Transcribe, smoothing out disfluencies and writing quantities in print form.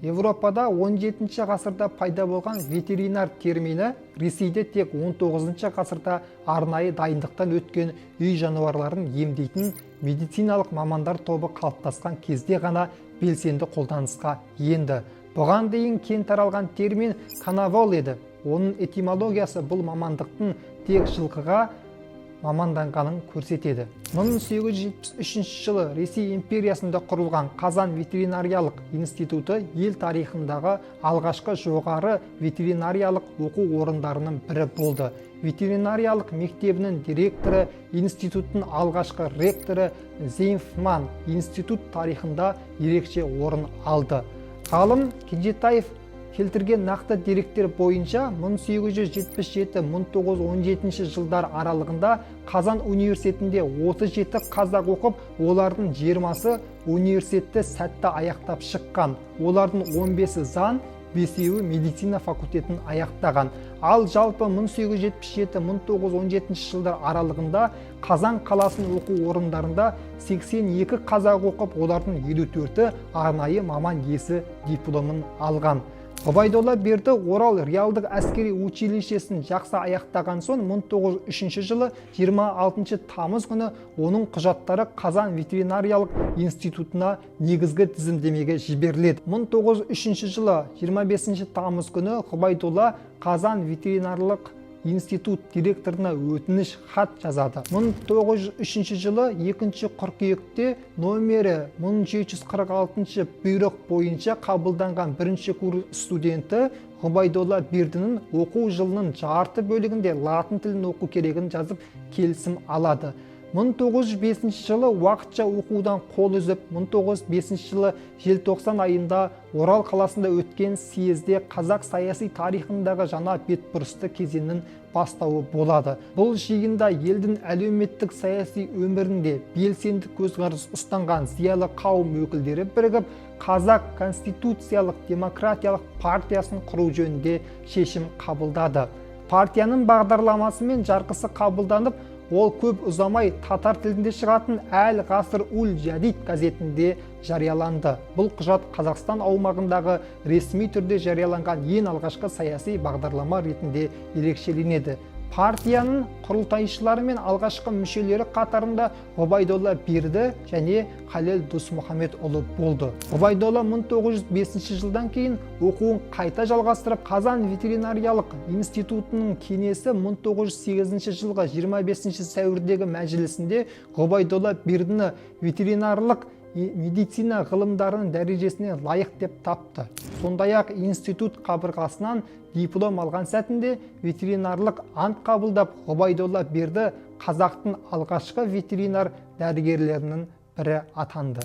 Европада 17 ғасырда пайда болған ветеринар термині Ресейде тек 19 ғасырда арнайы дайындықтан өткен үй жануарларын емдейтін медициналық мамандар тобы қалыптасқан кезде ғана белсенді қолданысқа енді. Бұған дейін кең таралған термин канавол еді. Оның этимологиясы бұл мамандықтың тек жылқыға маманданғанын көрсетеді. 1873 жылы Ресей империясында құрылған Қазан ветеринариялық институты ел тарихындағы алғашқы жоғары ветеринариялық оқу орындарының бірі болды. Ветеринариялық мектебінің директоры, институттың алғашқы ректоры Зейнфман институт тарихында ерекше орын алды. Ғалым Кенжетаев келтірген нақты деректер бойынша 1877-1917 жылдар аралығында Қазан университетінде 37 қазақ оқып, олардың 20-сы университетті сәтті аяқтап шыққан. Олардың 15-і заң, 5-еуі медицина факультетін аяқтаған. Ал жалпы 1877-1917 жылдар аралығында Қазан қаласының оқу орындарында 82 қазақ оқып, олардың 54-і арнайы маман иесі дипломын алған. Ғұбайдолла Берді Орал реалдық әскери училищесін жақсы аяқтаған соң 1903 жылы 26 тамыз күні оның құжаттары Қазан ветеринариялық институтына негізгі тізімдемеге жіберіледі. 1903 жылы 25 тамыз күні Ғұбайдолла Қазан ветеринарлық институт директорына өтініш хат жазады. 1903 жылы 2 қыркүйекте номері 1746 бұйрық бойынша қабылданған бірінші курс студенті Ғұбайдолла Бердінің оқу жылының жарты бөлігінде латын тілін оқу керегін жазып келісім алады. 1905 жылы уақытша оқудан қол үзіп, 1905 жылы желтоқсан айында Орал қаласында өткен съезде қазақ саяси тарихындағы жаңа бетбұрысты кезеңнің бастауы болады. Бұл жиында елдің әлеуметтік саяси өмірінде белсенді көзқарас ұстанған зиялы қауым өкілдері бірігіп, Қазақ конституциялық демократиялық партиясын құру жөнінде шешім қабылдады. Партияның бағдарламасы мен жарғысы қабылданып, ол көп ұзамай татар тілінде шығатын Әл ғасыр ул жадид газетінде жарияланды. Бұл құжат Қазақстан аумағындағы ресми түрде жарияланған ең алғашқы саяси бағдарлама ретінде ерекшеленеді. Партияның құрылтайшылары мен алғашқы мүшелері қатарында Ғұбайдолла Берді және Қалел Досмұхамедұлы болды. Ғұбайдолла 1905 жылдан кейін оқуын қайта жалғастырып, Қазан ветеринариялық институтының кеңесі 1908 жылғы 25 сәуірдегі мәжілісінде Ғұбайдолла Бердіні ветеринарлық медицина ғылымдарының дәрежесіне лайық деп тапты. Сондай-ақ институт қабырғасынан диплом алған сәтінде ветеринарлық ант қабылдап, Ғұбайдолла Берді қазақтың алғашқы ветеринар дәрігерлерінің бірі атанды.